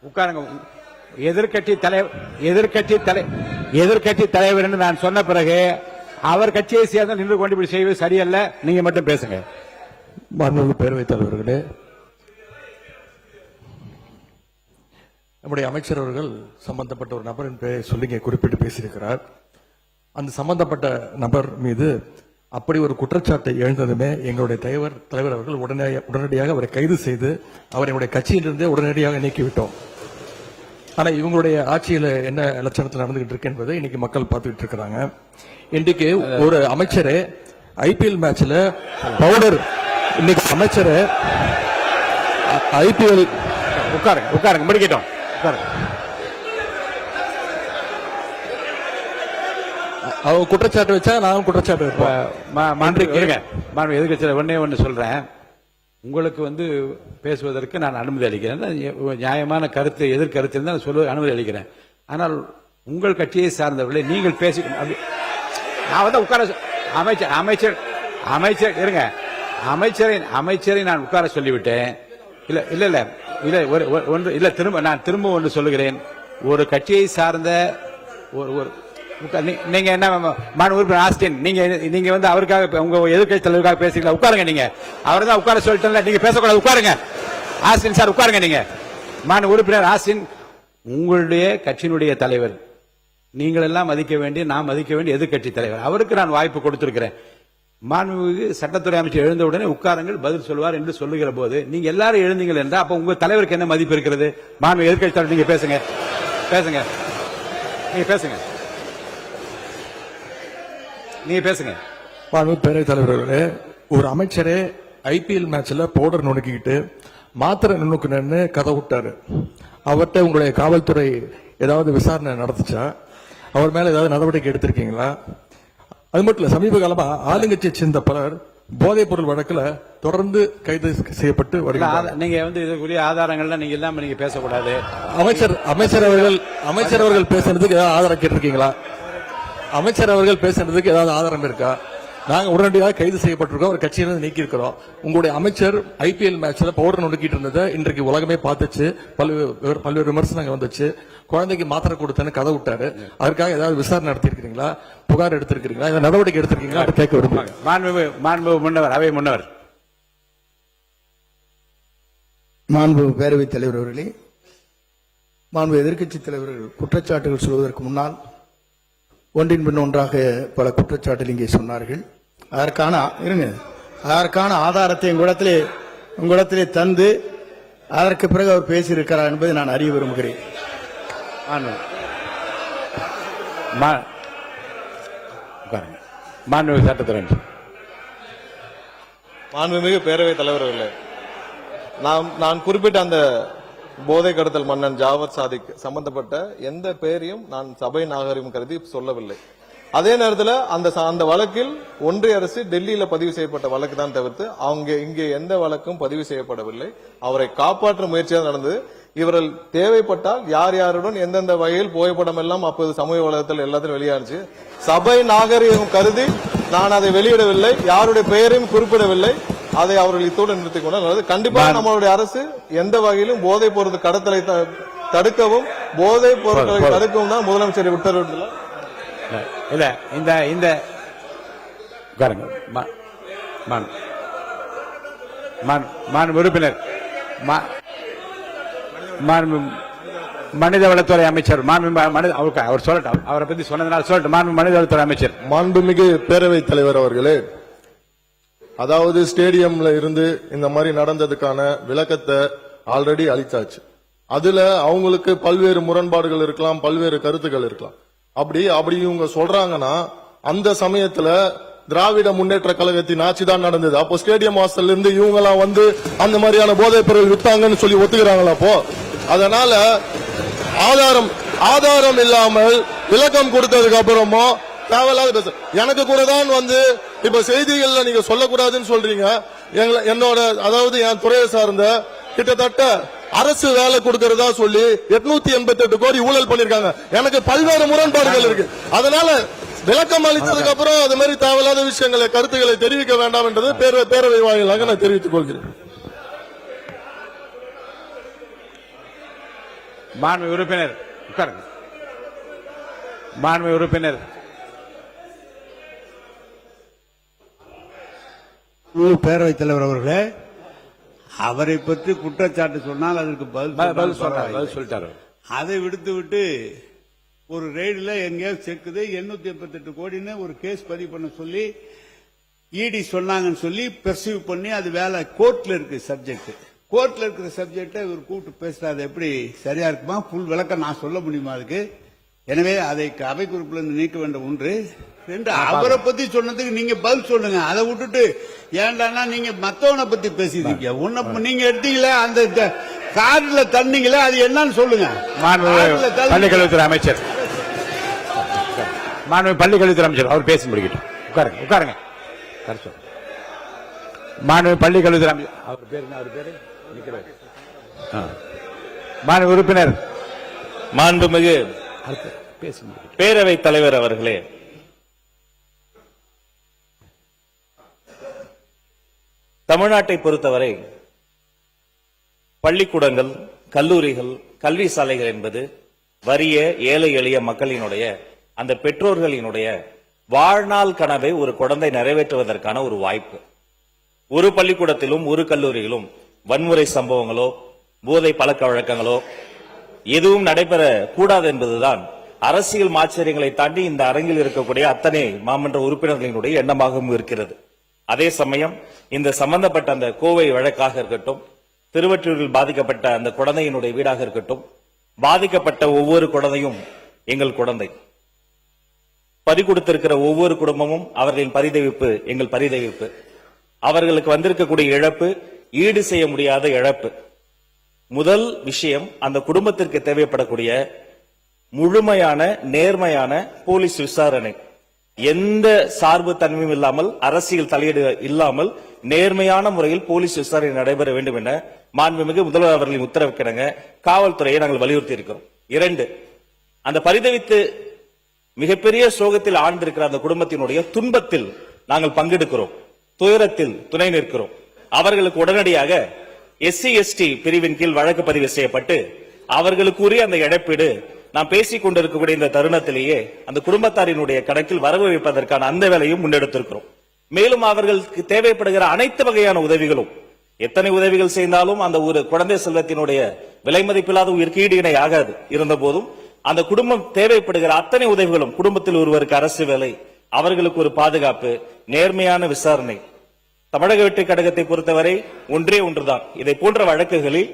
உட்காருங்க. எதிர்கட்சி தலைவர் என்று நான் சொன்ன பிறகு அவர் கட்சியை சேர்ந்து நின்று கொண்டு இப்படி செய்வது சரியல்ல. நீங்க மட்டும் பேசுங்க. மாண்புமிகு பேரவைத் தலைவர்களே, நம்முடைய அமைச்சர் அவர்கள் சம்பந்தப்பட்ட ஒரு நபரின் பெயரை சொல்லி குறிப்பிட்டு பேசியிருக்கிறார். அந்த சம்பந்தப்பட்ட நபர் மீது அப்படி ஒரு குற்றச்சாட்டை எழுந்ததுமே எங்களுடைய தலைவர் அவர்கள் உடனடியாக அவரை கைது செய்து அவரை எங்களுடைய கட்சியிலிருந்தே உடனடியாக நீக்கிவிட்டோம். ஆனா இவங்களுடைய ஆட்சியில என்ன லட்சணத்தில் நடந்துகிட்டு இருக்கு என்பதை இன்னைக்கு மக்கள் பார்த்துக்கிட்டு இருக்கிறாங்க. இன்றைக்கு ஒரு அமைச்சரே ஐபிஎல் மேட்ச்ல பவுடர், இன்னைக்கு அமைச்சர் ஐபிஎல் உட்காருங்க முடிக்கிட்டோம். அவங்க குற்றச்சாட்டு வச்சா நான் குற்றச்சாட்டு எதிர்கட்சியில் ஒன்னே ஒன்று சொல்றேன். உங்களுக்கு பேசுவதற்கு நான் அனுமதி அளிக்கிறேன். நியாயமான கருத்து எதிர்கருத்து தான் சொல்ல அனுமதி அளிக்கிறேன். ஆனால் உங்கள் கட்சியை சார்ந்தவர்களை நீங்கள் பேசி நான் உட்கார அமைச்சர் இருங்க. அமைச்சரை நான் உட்கார சொல்லிவிட்டேன். இல்ல இல்ல இல்ல இல்ல ஒன்று இல்ல திரும்ப ஒன்று சொல்லுகிறேன். ஒரு கட்சியை சார்ந்த ஒரு நீங்க என்ன உறுப்பினர் ஆஸ்டின், நீங்க அவருக்காக உங்க எதிர்கட்சி தலைவருக்காக பேசுறீங்களா? உட்காருங்க. நீங்க அவர் தான் உட்கார சொல்லிட்டு நீங்க பேசக்கூடாது. உட்காருங்க. ஆஸ்டின் சார் உட்காருங்க. நீங்க உறுப்பினர் ஆஸ்டின், உங்களுடைய கட்சியினுடைய தலைவர், நீங்கள் எல்லாம் மதிக்க வேண்டிய, நான் மதிக்க வேண்டிய எதிர்கட்சி தலைவர், அவருக்கு நான் வாய்ப்பு கொடுத்திருக்கிறேன். மாண்புமிகு சட்டத்துறை அமைச்சர் எழுந்த உடனே உட்காருங்கள், பதில் சொல்வார் என்று சொல்லுகிற போது நீங்க எல்லாரும் எழுந்தீங்கள் என்றால் அப்ப உங்க தலைவருக்கு என்ன மதிப்பு இருக்கிறது? மாண்புமிகு எதிர்கட்சி தலைவர், நீங்க பேசுங்க. மாண்புமிகு பேரவைத் தலைவர்களே, ஒரு அமைச்சரே ஐபிஎல் மேட்ச்ல பவுடர் நுணுக்கிட்டு மாத்திரை நுணுக்குன்னு கதை விட்டாரு. அவர்கிட்ட உங்களுடைய காவல்துறை ஏதாவது விசாரணை நடத்துச்சா? அவர் மேல ஏதாவது நடவடிக்கை எடுத்திருக்கீங்களா? அது மட்டும் இல்ல, சமீப காலமா ஆளுங்கட்சியை சேர்ந்த பலர் போதைப் பொருள் வழக்குல தொடர்ந்து கைது செய்யப்பட்டு வருகிறார். நீங்க இதுக்குரிய ஆதாரங்கள்லாம் நீங்க இல்லாம நீங்க பேசக்கூடாது. அமைச்சர் அவர்கள் பேசுறதுக்கு ஏதாவது ஆதாரம் கேட்டிருக்கீங்களா? அமைச்சர் அவர்கள் பேசுறதுக்கு ஏதாவது ஆதாரம் இருக்கா? நாங்க உடனடியாக கைது செய்யப்பட்டிருக்கோம், ஒரு கட்சியிலிருந்து நீக்கி இருக்கிறோம். உங்களுடைய அமைச்சர் ஐபிஎல் மேட்ச்ல பவுடர் நுணுக்கிட்டு இருந்ததை இன்றைக்கு உலகமே பார்த்துச்சு. பல்வேறு விமர்சனங்கள் வந்துச்சு. குழந்தைக்கு மாத்திரை கொடுத்தேன்னு கதை விட்டாரு. அதற்காக ஏதாவது விசாரணை நடத்திருக்கீங்களா? புகார் எடுத்திருக்கீங்களா? இந்த நடவடிக்கை எடுத்திருக்கீங்களா? கேட்க விரும்புகிறேன். மாண்புமிகு பேரவைத் தலைவர் அவர்களே, மாண்புமிகு எதிர்க்கட்சி தலைவர்கள் குற்றச்சாட்டுகள் சொல்வதற்கு முன்னால் ஒன்றின் பின் ஒன்றாக பல குற்றச்சாட்டுகள் இங்கே சொன்னார்கள். அதற்கான ஆதாரத்தை உங்களிடத்திலே தந்து அதற்கு பிறகு அவர் பேசியிருக்கிறார் என்பதை நான் அறிய விரும்புகிறேன். மாண்புமிகு பேரவைத் தலைவர்களே, நான் குறிப்பிட்ட அந்த போதை கடத்தல் மன்னன் ஜாவத் சாதிக் சம்பந்தப்பட்ட எந்த பெயரையும் நான் சபை நாகரிகம் கருதி சொல்லவில்லை. அதே நேரத்தில் அந்த வழக்கில் ஒன்றிய அரசு டெல்லியில பதிவு செய்யப்பட்ட வழக்கு தான் தவிர்த்து இங்கே எந்த வழக்கும் பதிவு செய்யப்படவில்லை. அவரை காப்பாற்றும் முயற்சியாக நடந்தது. இவர்கள் தேவைப்பட்டால் யார் யாருடன் எந்தெந்த வகையில் புகைப்படம் எல்லாம் அப்போது சமூக வலைதளத்தில் எல்லாத்திலும் வெளியானுச்சு. சபை நாகரிகம் கருதி நான் அதை வெளியிடவில்லை, யாருடைய பெயரையும் குறிப்பிடவில்லை. அதை அவர்கள் இத்தோடு நிறுத்திக் கொண்டால் கண்டிப்பாக நம்மளுடைய அரசு எந்த வகையிலும் போதைப் பொருள் கடத்தலை தடுக்கவும் போதைப் பொருட்களை தடுக்கவும் தான் முதலமைச்சர் உத்தரவிட்டுள்ளார். இல்ல இந்த உறுப்பினர் மனிதவளத்துறை அமைச்சர் அவர் சொல்லட்டும். அவரை பத்தி சொன்னதுனால சொல்லட்டும். மனிதவளத்துறை அமைச்சர். மாண்புமிகு பேரவைத் தலைவர் அவர்களே, அதாவது ஸ்டேடியம்ல இருந்து இந்த மாதிரி நடந்ததுக்கான விளக்கத்தை ஆல்ரெடி அளித்தாச்சு. அதுல அவங்களுக்கு பல்வேறு முரண்பாடுகள் இருக்கலாம், பல்வேறு கருத்துக்கள் இருக்கலாம். அப்படி இவங்க சொல்றாங்கன்னா அந்த சமயத்துல திராவிட முன்னேற்ற கழகத்தின் ஆட்சி தான் நடந்தது. அப்போ ஸ்டேடியம் வாசல்ல இருந்து இவங்க எல்லாம் அந்த மாதிரியான போதைப் பொருள் வித்தாங்கன்னு சொல்லி ஒத்துக்கிறாங்களா? அப்போ அதனால ஆதாரம் இல்லாமல் விளக்கம் கொடுத்ததுக்கு அப்புறமோ தேவையில்லாத பேச எனக்கு கூட தான் இப்ப செய்திகள்ல நீங்க சொல்லக்கூடாதுன்னு சொல்றீங்க. என்னோட அதாவது என் துறையை சார்ந்த கிட்டத்தட்ட அரசு வேலை கொடுக்கறதா சொல்லி 888 கோடி ஊழல் பண்ணிருக்காங்க. எனக்கு பல்வேறு முரண்பாடுகள் இருக்கு. அதனால விளக்கம் அளித்ததுக்கு அப்புறம் அது மாதிரி தேவையில்லாத விஷயங்களை கருத்துக்களை தெரிவிக்க வேண்டாம் என்றது பேரவை வாயிலாக நான் தெரிவித்துக் கொள்கிறேன். மாண்பு உறுப்பினர் உட்காருங்க. மாண்பு உறுப்பினர் பேரவைத் தலைவர் அவர்களே, அவரை பற்றி குற்றச்சாட்டு சொன்னால் அதற்கு பதில் சொல்லிட்டாரு. அதை விடுத்து ஒரு ரெய்டுல எங்கேயாவது செக்குது 888 கோடின்னு ஒரு கேஸ் பதிவு பண்ண சொல்லி இடி சொன்னாங்கன்னு சொல்லி பெர்சீவ் பண்ணி அது வேலை கோர்ட்ல இருக்கு சப்ஜெக்ட். கோர்ட்ல இருக்கிற சப்ஜெக்டை இவர் கூப்பிட்டு பேசுறது எப்படி சரியா இருக்குமா? புல் விளக்கம் நான் சொல்ல முடியுமா அதுக்கு? எனவே அதை அவை குறிப்பில் இருந்து நீக்க வேண்டும். ஒன்று. ரெண்டு, அவரை பத்தி சொன்னதுக்கு நீங்க பதில் சொல்லுங்க. அதை விட்டுட்டு ஏன்டானா நீங்க மத்தவனை பத்தி பேசிட்டீங்க. உன்ன நீங்க எடுத்தீங்களே அந்த கார்ல தண்ணீங்களே அது என்னன்னு சொல்லுங்க. பள்ளிக்கல்வித்துறை அமைச்சர் பள்ளிக்கல்வித்துறை அமைச்சர் அவர் பேசி முடிக்கட்டும். உட்காருங்க உட்காருங்க. மாண்பு பள்ளிக்கல்வித்துறை அமைச்சர் அவர் பேரு மாண்பு உறுப்பினர் மாண்புமிகு பேசி முடிக்கட்டும். பேரவைத் தலைவர் அவர்களே, தமிழ்நாட்டை பொறுத்தவரை பள்ளிக்கூடங்கள், கல்லூரிகள், கல்வி சாலைகள் என்பது வறிய ஏழை எளிய மக்களினுடைய அந்த பெற்றோர்களினுடைய வாழ்நாள் கனவை ஒரு குழந்தை நிறைவேற்றுவதற்கான ஒரு வாய்ப்பு. ஒரு பள்ளிக்கூடத்திலும் ஒரு கல்லூரியிலும் வன்முறை சம்பவங்களோ போதை பழக்க வழக்கங்களோ எதுவும் நடைபெற கூடாது என்பதுதான் அரசியல் மாச்சரியங்களை தாண்டி இந்த அரங்கில் இருக்கக்கூடிய அத்தனை மாமன்ற உறுப்பினர்களினுடைய எண்ணமாகவும் இருக்கிறது. அதே சமயம் இந்த சம்பந்தப்பட்ட அந்த கோவை வழக்காக இருக்கட்டும், திருவற்றூரில் பாதிக்கப்பட்ட அந்த குழந்தையினுடைய வீடாக இருக்கட்டும், பாதிக்கப்பட்ட ஒவ்வொரு குழந்தையும் எங்கள் குழந்தை. பறி கொடுத்திருக்கிற ஒவ்வொரு குடும்பமும் அவர்களின் பரிதவிப்பு எங்கள் பரிதவிப்பு. அவர்களுக்கு வந்திருக்கக்கூடிய இழப்பு ஈடு செய்ய முடியாத இழப்பு. முதல் விஷயம், அந்த குடும்பத்திற்கு தேவைப்படக்கூடிய முழுமையான நேர்மையான போலீஸ் விசாரணை. எந்த சார்பு தன்மையும் இல்லாமல், அரசியல் தலையீடு இல்லாமல் நேர்மையான முறையில் போலீஸ் விசாரணை நடைபெற வேண்டும் என மாண்புமிகு முதல்வர் அவர்களின் உத்தரவுக்கிணங்க காவல்துறையை நாங்கள் வலியுறுத்தி இருக்கிறோம். 2, அந்த பரிதவித்து மிகப்பெரிய சோகத்தில் ஆழ்ந்திருக்கிற அந்த குடும்பத்தினுடைய துன்பத்தில் நாங்கள் பங்கெடுக்கிறோம், துயரத்தில் துணை நிற்கிறோம். அவர்களுக்கு உடனடியாக SC/ST பிரிவின் கீழ் வழக்கு பதிவு செய்யப்பட்டு அவர்களுக்குரிய அந்த இழப்பீடு நாம் பேசிக் கொண்டிருக்கக்கூடிய இந்த தருணத்திலேயே அந்த குடும்பத்தாரினுடைய கணக்கில் வரவு வைப்பதற்கான அந்த வேலையும் முன்னெடுத்திருக்கிறோம். மேலும் அவர்களுக்கு தேவைப்படுகிற அனைத்து வகையான உதவிகளும், எத்தனை உதவிகள் செய்தாலும் அந்த ஒரு குழந்தை செல்வத்தினுடைய விலை மதிப்பில்லாத உயிருக்கு ஈடு இணை ஆகாது. இருந்த போதும் அந்த குடும்பம் தேவைப்படுகிற அத்தனை உதவிகளும், குடும்பத்தில் ஒருவருக்கு அரசு வேலை, அவர்களுக்கு ஒரு பாதுகாப்பு, நேர்மையான விசாரணை. தமிழக வெற்றி கழகத்தை பொறுத்தவரை ஒன்றே ஒன்றுதான், இதை போன்ற வழக்குகளில்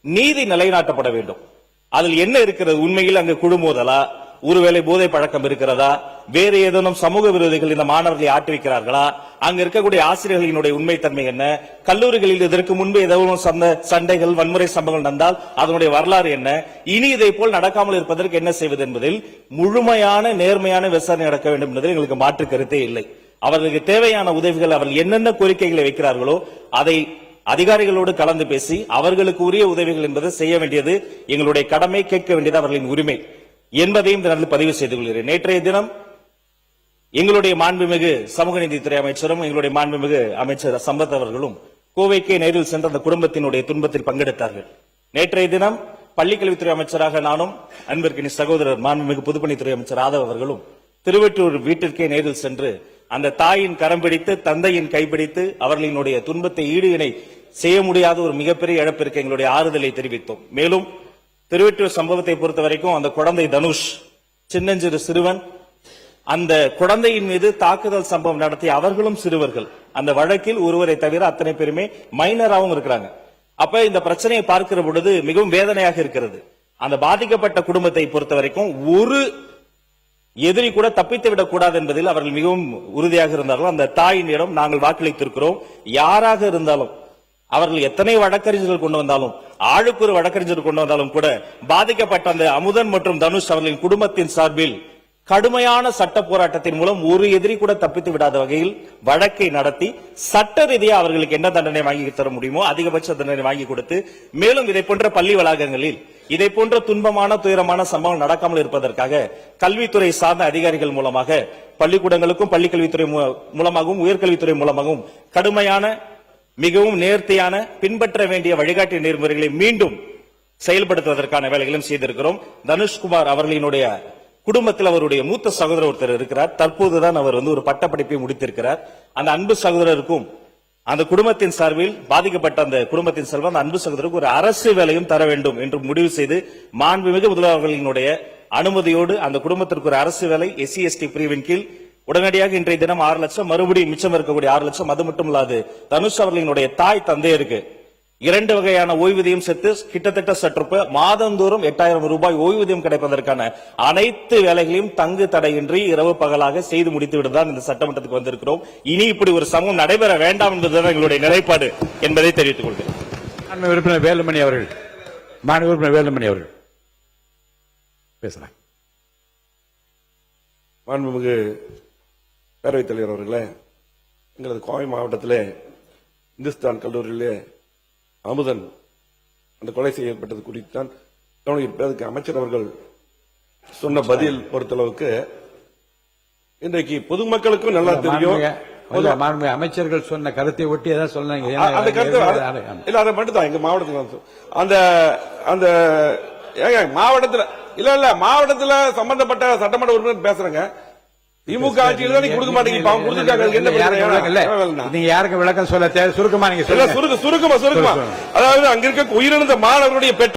நீதி நிலைநாட்டப்பட வேண்டும். அதில் என்ன இருக்கிறது? உண்மையில் அங்கு குழு மோதலா, ஒருவேளை போதை பழக்கம் இருக்கிறதா, வேறு ஏதேனும் சமூக விரோதிகள் இந்த மாணவர்களை ஆட்டுவிக்கிறார்களா, அங்க இருக்கக்கூடிய ஆசிரியர்களினுடைய உண்மைத்தன்மை என்ன, கல்லூரிகளில் இதற்கு முன்பு ஏதோ சண்டைகள் வன்முறை சம்பவங்கள் நடந்தால் அதனுடைய வரலாறு என்ன, இனி இதை போல் நடக்காமல் இருப்பதற்கு என்ன செய்வது என்பதில் முழுமையான நேர்மையான விசாரணை நடக்க வேண்டும் என்பதில் எங்களுக்கு மாற்று கருத்தே இல்லை. அவர்களுக்கு தேவையான உதவிகள், அவர்கள் என்னென்ன கோரிக்கைகளை வைக்கிறார்களோ அதை அதிகாரிகளோடு கலந்து பேசி அவர்களுக்கு உரிய உதவிகள் என்பதை செய்ய வேண்டியது எங்களுடைய கடமை, கேட்க வேண்டியது அவர்களின் உரிமை என்பதையும் பதிவு செய்து கொள்கிறேன். நேற்றைய தினம் எங்களுடைய மாண்புமிகு சமூக நீதித்துறை அமைச்சரும் எங்களுடைய மாண்புமிகு அமைச்சர் சம்பத் அவர்களும் கோவைக்கே நேரில் சென்ற அந்த குடும்பத்தினுடைய துன்பத்தில் பங்கெடுத்தார்கள். நேற்றைய தினம் பள்ளிக்கல்வித்துறை அமைச்சராக நானும், அன்பிற்கினி சகோதரர் மாண்புமிகு பொதுப்பணித்துறை அமைச்சர் ஆதவ் அவர்களும் திருவற்றூர் வீட்டிற்கே நேரில் சென்று அந்த தாயின் கரம் பிடித்து, தந்தையின் கைப்பிடித்து அவர்களினுடைய துன்பத்தை ஈடு இணை செய்ய முடியாத ஒரு மிகப்பெரிய இழப்பிற்கு எங்களுடைய ஆறுதலை தெரிவித்தோம். மேலும் திருவற்றூர் சம்பவத்தை பொறுத்த வரைக்கும் அந்த குழந்தை தனுஷ், சின்னஞ்சிறு சிறுவன், அந்த குழந்தையின் மீது தாக்குதல் சம்பவம் நடத்திய அவர்களும் சிறுவர்கள். அந்த வழக்கில் ஒருவரை தவிர அத்தனை பேருமே மைனராகவும் இருக்கிறாங்க. அப்ப இந்த பிரச்சனையை பார்க்கிற பொழுது மிகவும் வேதனையாக இருக்கிறது. அந்த பாதிக்கப்பட்ட குடும்பத்தை பொறுத்த வரைக்கும் ஒரு எதிரி கூட தப்பித்து விடக் கூடாது என்பதில் அவர்கள் மிகவும் உறுதியாக இருந்தார்கள். அந்த தாயினிடம் நாங்கள் வாக்களித்திருக்கிறோம். யாராக இருந்தாலும், அவர்கள் எத்தனை வழக்கறிஞர்கள் கொண்டு வந்தாலும், ஆளுக்கு ஒரு வழக்கறிஞர் கொண்டு வந்தாலும் கூட பாதிக்கப்பட்ட அந்த அமுதன் மற்றும் தனுஷ் அவர்களின் குடும்பத்தின் சார்பில் கடுமையான சட்ட போராட்டத்தின் மூலம் ஒரு எதிரி கூட தப்பித்து விடாத வகையில் வழக்கை நடத்தி சட்ட ரீதியாக அவர்களுக்கு என்ன தண்டனை வாங்கி தர முடியுமோ அதிகபட்ச தண்டனை வாங்கி கொடுத்து, மேலும் இதை போன்ற பள்ளி வளாகங்களில் இதை போன்ற துன்பமான துயரமான சம்பவம் நடக்காமல் இருப்பதற்காக கல்வித்துறை சார்ந்த அதிகாரிகள் மூலமாக பள்ளிக்கூடங்களுக்கும் பள்ளிக்கல்வித்துறை மூலமாகவும் உயர்கல்வித்துறை மூலமாகவும் கடுமையான, மிகவும் நேர்த்தியான, பின்பற்ற வேண்டிய வழிகாட்டு நெறிமுறைகளை மீண்டும் செயல்படுத்துவதற்கான வேலைகளும் செய்திருக்கிறோம். தனுஷ்குமார் அவர்களினுடைய குடும்பத்தில் அவருடைய மூத்த சகோதரர் ஒருத்தர் இருக்கிறார். தற்போதுதான் அவர் ஒரு பட்டப்படிப்பை முடித்திருக்கிறார். அந்த அன்பு சகோதரருக்கும் அந்த குடும்பத்தின் சார்பில் பாதிக்கப்பட்ட அந்த குடும்பத்தின் சார்பில் அந்த அன்பு சகோதரருக்கு ஒரு அரசு வேலையும் தர வேண்டும் என்று முடிவு செய்து மாண்புமிகு முதல்வர்களினுடைய அனுமதியோடு அந்த குடும்பத்திற்கு ஒரு அரசு வேலை SC/ST பிரிவின் கீழ் உடனடியாக இன்றைய தினம் 6 லட்சம், மறுபடியும் மிச்சம் இருக்கக்கூடிய 6 லட்சம், அது மட்டும் இல்லாது தனுஷ் அவர்களினுடைய தாய் தந்தையருக்கு 2 வகையான ஓய்வூதியம் சேர்த்து கிட்டத்தட்ட சற்று மாதந்தோறும் 8000 ரூபாய் ஓய்வூதியம் கிடைப்பதற்கான அனைத்து வேலைகளையும் தங்கு தடையின்றி இரவு பகலாக செய்து முடித்துவிட்டுதான் இந்த சட்டமன்றத்துக்கு வந்திருக்கிறோம். இனி இப்படி ஒரு சமூகம் நடைபெற வேண்டாம் என்பதுதான் எங்களுடைய நிலைப்பாடு என்பதை தெரிவித்துக் கொள்கிறேன். மாண்புமிகு உறுப்பினர் வேலுமணி அவர்கள், மாண்புமிகு உறுப்பினர் வேலுமணி அவர்கள் பேசலாம். மாண்புமிகு பேரவைத் தலைவர் அவர்களே, எங்களது கோவை மாவட்டத்திலே இந்துஸ்தான் கல்லூரியிலே அமுதன் அந்த கொலை செய்யப்பட்டது குறித்து தான் கவனிப்பதற்கு அமைச்சர் அவர்கள் சொன்ன பதில் பொறுத்தளவுக்கு இன்றைக்கு பொதுமக்களுக்கும் நல்லா தெரியும். மாண்புமிகு அமைச்சர்கள் சொன்ன கருத்தை ஒட்டி ஏதாவது சொன்னாங்க. அந்த கருத்து இல்ல, அதை மட்டும் தான் எங்க மாவட்டத்தில் அந்த அந்த மாவட்டத்தில் இல்ல மாவட்டத்தில் சம்பந்தப்பட்ட சட்டமன்ற உறுப்பினர் பேசுறேங்க. திமுக ஆட்சியில் தான் கொடுக்க மாட்டேங்க. நீங்க யாருக்கு விளக்கம் சொல்ல சுருக்கமா நீங்க சுருக்கமா அதாவது அங்க இருக்க உயிரிழந்த மாணவர்களுடைய